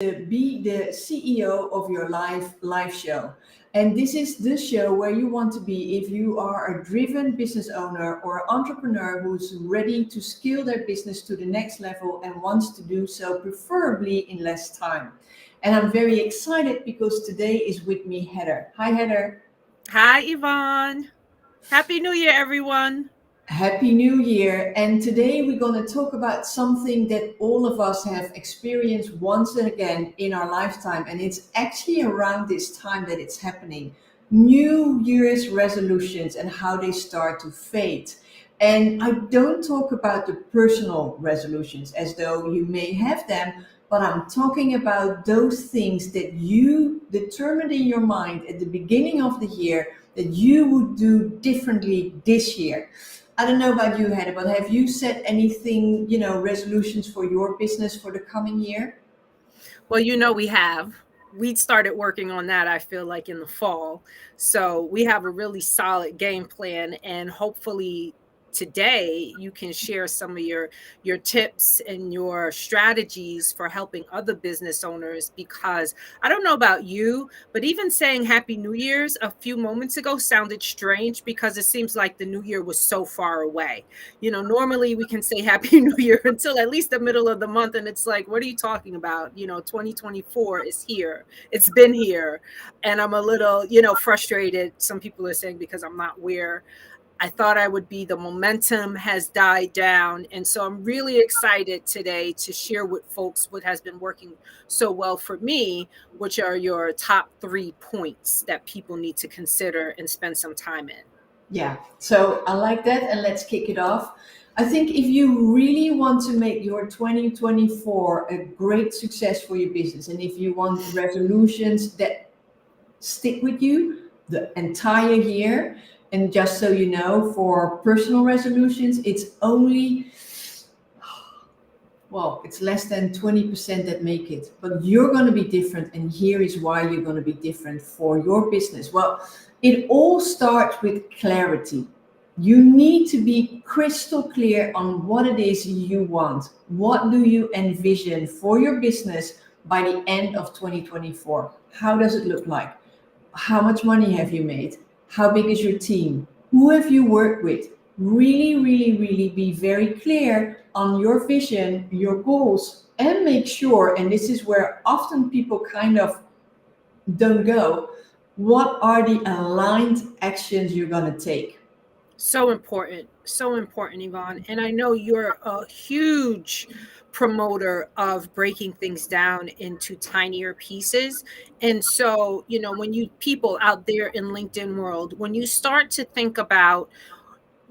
to be the CEO of your live show. And this is the show where you want to be if you are a driven business owner or entrepreneur who's ready to scale their business to the next level and wants to do so preferably in less time. And I'm very excited because today is with me Heather. Hi Heather. Hi, Yvonne. Happy New Year, everyone. Happy New Year. And today we're going to talk about something that all of us have experienced once and again in our lifetime. And it's actually around this time that it's happening. New Year's resolutions and how they start to fade. And I don't talk about the personal resolutions as though you may have them, but I'm talking about those things that you determined in your mind at the beginning of the year that you would do differently this year. I don't know about you, Heather, but have you set anything, resolutions for your business for the coming year? Well, we have. We started working on that, I feel like, in the fall. So we have a really solid game plan, and hopefully today you can share some of your tips and your strategies for helping other business owners, because I don't know about you, but even saying happy new year's a few moments ago sounded strange because it seems like the new year was so far away. Normally we can say happy new year until at least the middle of the month, and it's like, what are you talking about? 2024 is here. It's been here. And I'm a little, frustrated, some people are saying, because I'm not where I thought I would be. The momentum has died down. And so I'm really excited today to share with folks what has been working so well for me, which are your top 3 points that people need to consider and spend some time in. Yeah, so I like that, and let's kick it off. I think if you really want to make your 2024 a great success for your business, and if you want resolutions that stick with you the entire year, and just so you know, for personal resolutions, it's less than 20% that make it. But you're going to be different, and here is why you're going to be different for your business. Well, it all starts with clarity. You need to be crystal clear on what it is you want. What do you envision for your business by the end of 2024? How does it look like? How much money have you made? How big is your team? Who have you worked with? Really, really, really be very clear on your vision, your goals, and make sure, and this is where often people kind of don't go, what are the aligned actions you're going to take? So important, Yvonne. And I know you're a huge promoter of breaking things down into tinier pieces. And so, when you people out there in LinkedIn world, when you start to think about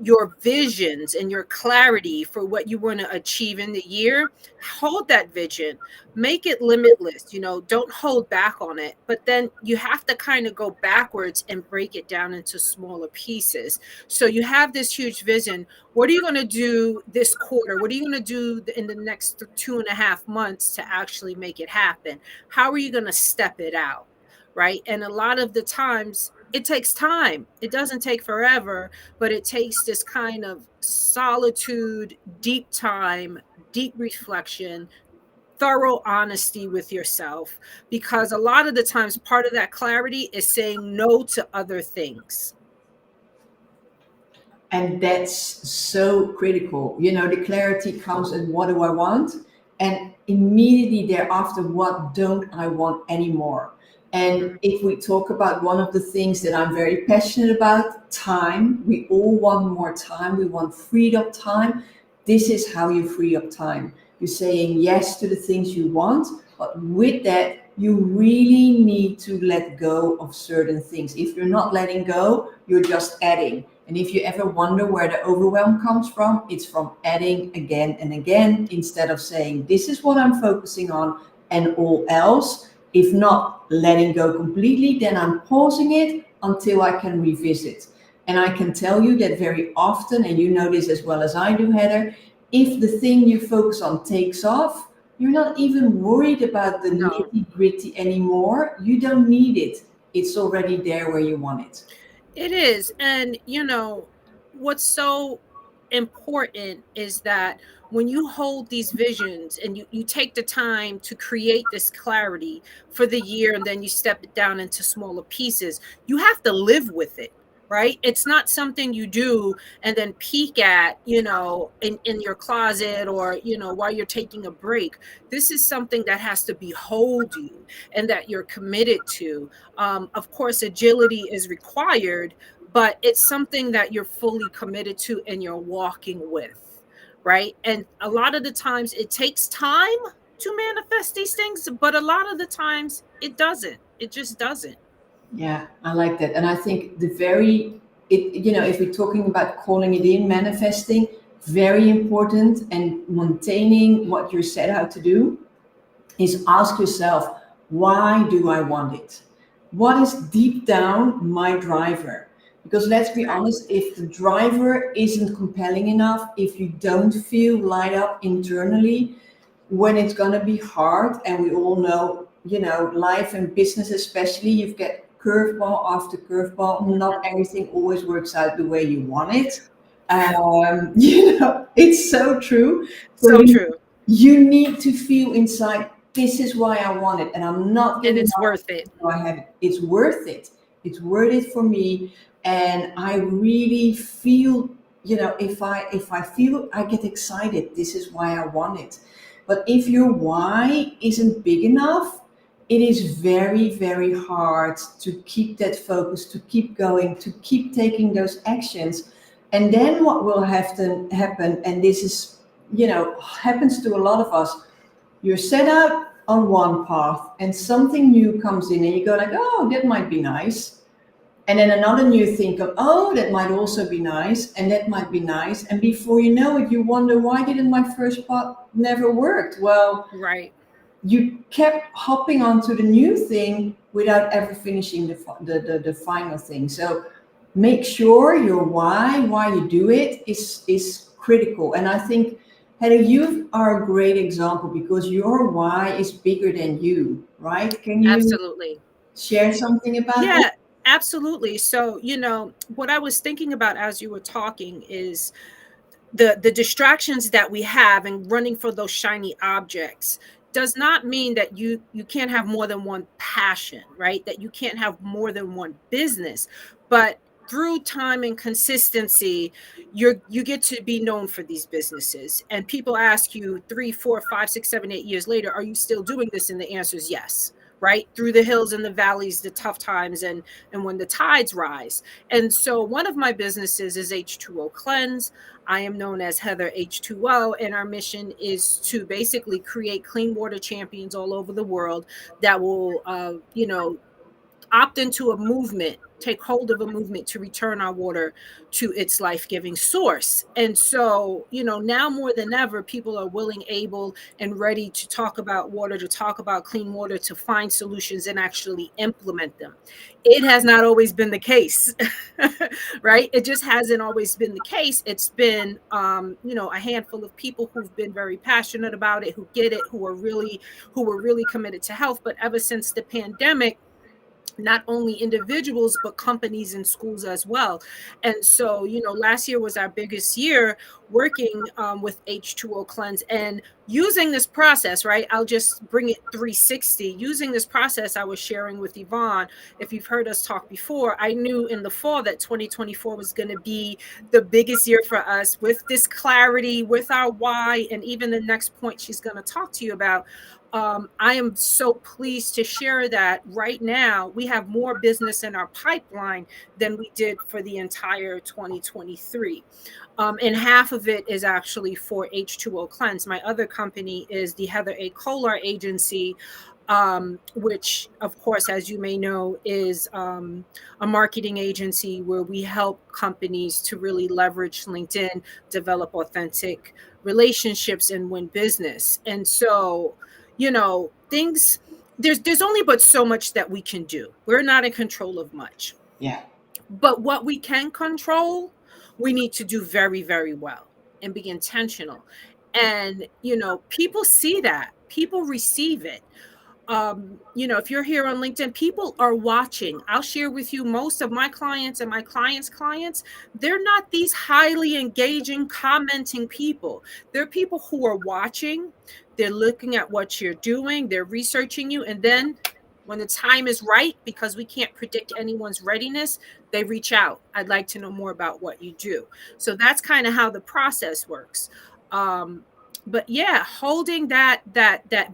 your visions and your clarity for what you want to achieve in the year, hold that vision, make it limitless. Don't hold back on it, but then you have to kind of go backwards and break it down into smaller pieces. So you have this huge vision. What are you going to do this quarter? What are you going to do in the next 2.5 months to actually make it happen? How are you going to step it out? Right. And a lot of the times it takes time. It doesn't take forever, but it takes this kind of solitude, deep time, deep reflection, thorough honesty with yourself, because a lot of the times part of that clarity is saying no to other things. And that's so critical. The clarity comes in what do I want? And immediately thereafter, what don't I want anymore? And if we talk about one of the things that I'm very passionate about, time, we all want more time. We want freed up time. This is how you free up time. You're saying yes to the things you want, but with that, you really need to let go of certain things. If you're not letting go, you're just adding. And if you ever wonder where the overwhelm comes from, it's from adding again and again instead of saying, this is what I'm focusing on and all else. If not letting go completely, then I'm pausing it until I can revisit. And I can tell you that very often, and you know this as well as I do, Heather, if the thing you focus on takes off, you're not even worried about the No. nitty gritty anymore. You don't need it. It's already there where you want it. It is. And what's so important is that when you hold these visions and you take the time to create this clarity for the year, and then you step it down into smaller pieces, you have to live with it, right? It's not something you do and then peek at, in your closet, or, while you're taking a break. This is something that has to behold you and that you're committed to. Of course, agility is required, but it's something that you're fully committed to and you're walking with, right? And a lot of the times it takes time to manifest these things, but a lot of the times it doesn't. It just doesn't. Yeah, I like that. And I think if we're talking about calling it in, manifesting, very important, and maintaining what you're set out to do, is ask yourself, why do I want it? What is deep down my driver? Because let's be honest, if the driver isn't compelling enough, if you don't feel light up internally, when it's going to be hard, and we all know, life and business especially, you've got curveball after curveball. Not everything always works out the way you want it. It's so true. So So true. you need to feel inside, this is why I want it, and I'm not And giving it's up worth it. until I have it. It's worth it. It's worth it for me. And I really feel, if I feel, I get excited. This is why I want it. But if your why isn't big enough, it is very, very hard to keep that focus, to keep going, to keep taking those actions. And then what will have to happen, and this is, happens to a lot of us, you're set out on one path and something new comes in and you go like, oh, that might be nice. And then another new thing comes, oh, that might also be nice, and that might be nice. And before you know it, you wonder, why didn't my first path never worked? Well, Right. you kept hopping onto the new thing without ever finishing the final thing. So make sure your why you do it is critical. And I think, Heather, you are a great example because your why is bigger than you, right? Can you Absolutely. share something about that? Yeah, absolutely. So, what I was thinking about as you were talking is the distractions that we have and running for those shiny objects does not mean that you can't have more than one passion, right? That you can't have more than one business, but through time and consistency, you get to be known for these businesses, and people ask you 3, 4, 5, 6, 7, 8 years later, are you still doing this? And the answer is yes, right? Through the hills and the valleys, the tough times, and when the tides rise. And so one of my businesses is H2O Cleanse. I am known as Heather H2O, and our mission is to basically create clean water champions all over the world that will, opt into a movement, take hold of a movement to return our water to its life-giving source. And so, now more than ever, people are willing, able, and ready to talk about water, to talk about clean water, to find solutions and actually implement them. It has not always been the case, right? It just hasn't always been the case. It's been, a handful of people who've been very passionate about it, who get it, who were really committed to health. But ever since the pandemic, not only individuals but companies and schools as well. And so, last year was our biggest year working with H2O Cleanse and using this process, right? I'll just bring it 360. Using this process I was sharing with Yvonne, if you've heard us talk before, I knew in the fall that 2024 was going to be the biggest year for us, with this clarity, with our why, and even the next point she's going to talk to you about. I am so pleased to share that right now we have more business in our pipeline than we did for the entire 2023. And half of it is actually for H2O Cleanse. My other company is the Heather A. Kolar Agency, which, of course, as you may know, is a marketing agency where we help companies to really leverage LinkedIn, develop authentic relationships, and win business. And so, things, there's only but so much that we can do. We're not in control of much. Yeah. But what we can control, we need to do very, very well and be intentional. And, people see that, people receive it. if you're here on LinkedIn, people are watching. I'll share with you, most of my clients and my clients, they're not these highly engaging, commenting people. They're people who are watching, they're looking at what you're doing, they're researching you, and then when the time is right, because we can't predict anyone's readiness, they reach out. I'd like to know more about what you do. So that's kind of how the process works. But yeah, holding that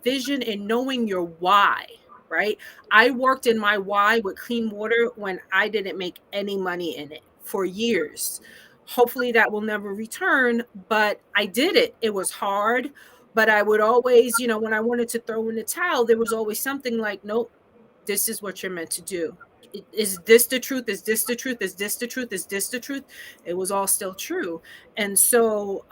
vision and knowing your why, right? I worked in my why with clean water when I didn't make any money in it for years. Hopefully that will never return, but I did it. It was hard, but I would always, when I wanted to throw in the towel, there was always something like, nope, this is what you're meant to do. Is this the truth? Is this the truth? Is this the truth? Is this the truth? It was all still true. And so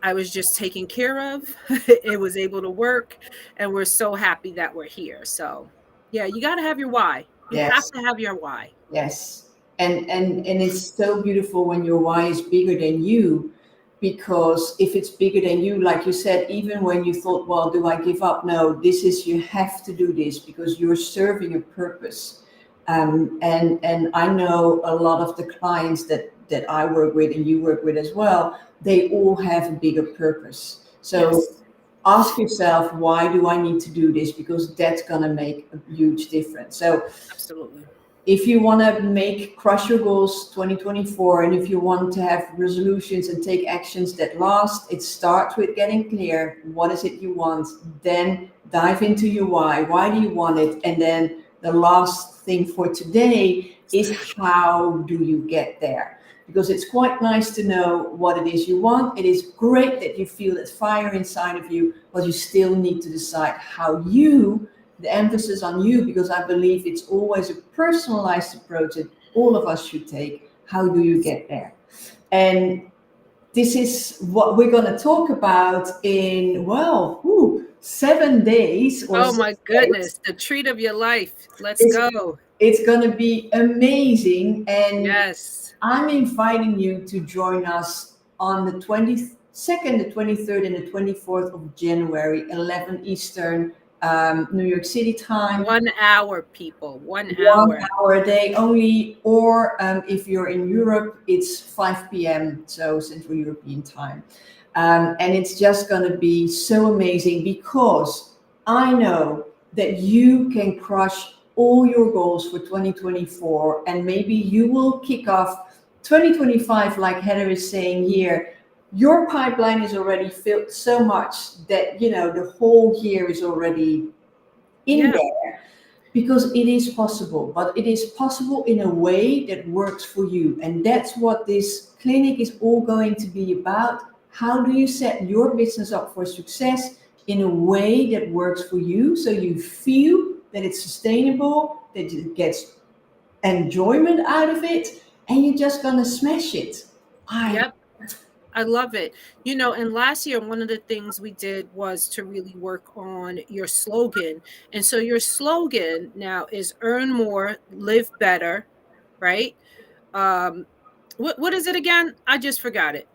I was just taken care of. It was able to work, and we're so happy that we're here. So yeah, you got to have your why. You have Yes. to have your why. Yes. And it's so beautiful when your why is bigger than you, because if it's bigger than you, like you said, even when you thought, well, do I give up? No, this is, you have to do this because you're serving a purpose. And I know a lot of the clients that I work with and you work with as well, they all have a bigger purpose. So Yes, ask yourself, why do I need to do this? Because that's going to make a huge difference. So absolutely. if you want to make crush your goals 2024, and if you want to have resolutions and take actions that last, it starts with getting clear, what is it you want? Then dive into your why do you want it? And then the last thing for today is, how do you get there? Because it's quite nice to know what it is you want. It is great that you feel that fire inside of you, but you still need to decide how you, the emphasis on you, because I believe it's always a personalized approach that all of us should take. How do you get there? And this is what we're going to talk about in, well, 7 days or Oh my 6 days. goodness, the treat of your life. Let's It's, go. it's going to be amazing. And Yes. I'm inviting you to join us on the 22nd, the 23rd, and the 24th of January, 11 Eastern, New York City time. 1 hour, people. 1 hour. 1 hour a day only, or if you're in Europe, it's 5 p.m., so Central European time. And it's just going to be so amazing, because I know that you can crush all your goals for 2024, and maybe you will kick off 2025, like Heather is saying here. Your pipeline is already filled so much that, the whole year is already in Yeah. there, because it is possible, but it is possible in a way that works for you. And that's what this clinic is all going to be about. How do you set your business up for success in a way that works for you, so you feel that it's sustainable, that you get enjoyment out of it, and you're just gonna smash it. I Yep. I love it. And last year, one of the things we did was to really work on your slogan. And so your slogan now is earn more, live better, right? Um, what is it again? I just forgot it.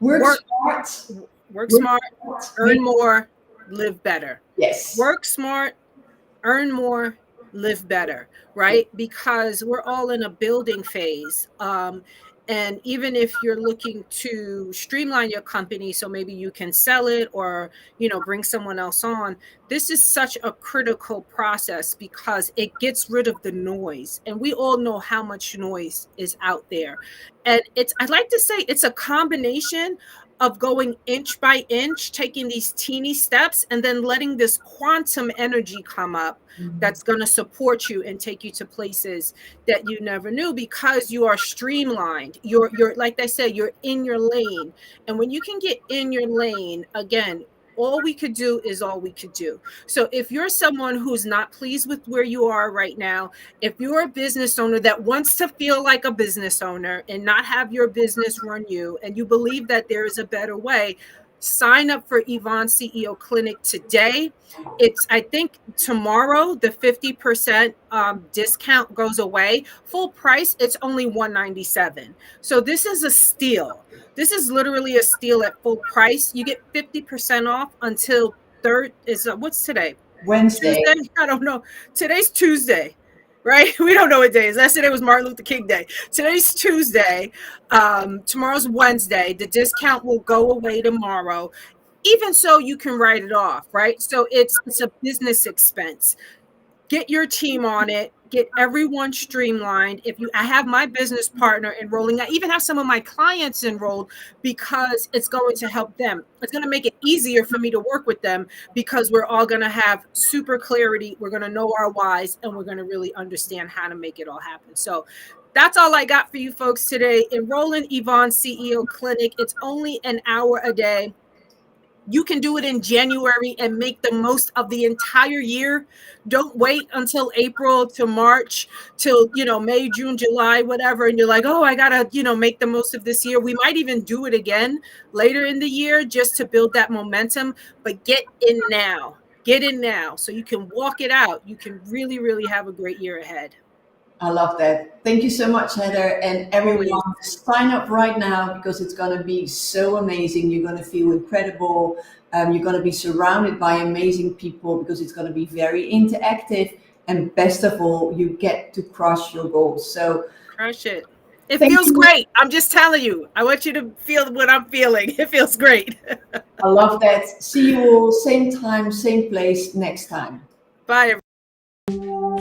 work Work smart, work work smart, smart, earn more, live better. yes. Work smart, earn more, live better, right? Because we're all in a building phase. And even if you're looking to streamline your company so maybe you can sell it, or bring someone else on, this is such a critical process because it gets rid of the noise, and we all know how much noise is out there. And I'd like to say it's a combination of going inch by inch, taking these teeny steps, and then letting this quantum energy come up Mhm. that's going to support you and take you to places that you never knew, because you are streamlined. You're like I said, you're in your lane. And when you can get in your lane, again, all we could do is all we could do. So if you're someone who's not pleased with where you are right now, if you're a business owner that wants to feel like a business owner and not have your business run you, and you believe that there is a better way, sign up for Yvonne CEO Clinic today. It's, I think tomorrow the 50% discount goes away. Full price, it's only $197. So this is a steal. This is literally a steal at full price. You get 50% off until what's today? Wednesday. Tuesday? I don't know. Today's Tuesday, right? We don't know what day it is. Yesterday was Martin Luther King Day. Today's Tuesday. Tomorrow's Wednesday. The discount will go away tomorrow. Even so, you can write it off, right? So it's a business expense. Get your team on it, get everyone streamlined. I have my business partner enrolling, I even have some of my clients enrolled, because it's going to help them. It's going to make it easier for me to work with them, because we're all going to have super clarity. We're going to know our whys, and we're going to really understand how to make it all happen. So that's all I got for you folks today. Enroll in Yvonne CEO Clinic. It's only an hour a day. You can do it in January and make the most of the entire year. Don't wait until April to March, till, May, June, July, whatever. And you're like, oh, I gotta, make the most of this year. We might even do it again later in the year, just to build that momentum. But get in now. Get in now so you can walk it out. You can really, really have a great year ahead. I love that. Thank you so much, Heather. And everyone, Always. sign up right now, because it's going to be so amazing. You're going to feel incredible. You're going to be surrounded by amazing people, because it's going to be very interactive. And best of all, you get to crush your goals. So Crush it. It thank feels you. great. I'm just telling you. I want you to feel what I'm feeling. It feels great. I love that. See you all same time, same place next time. Bye, everyone.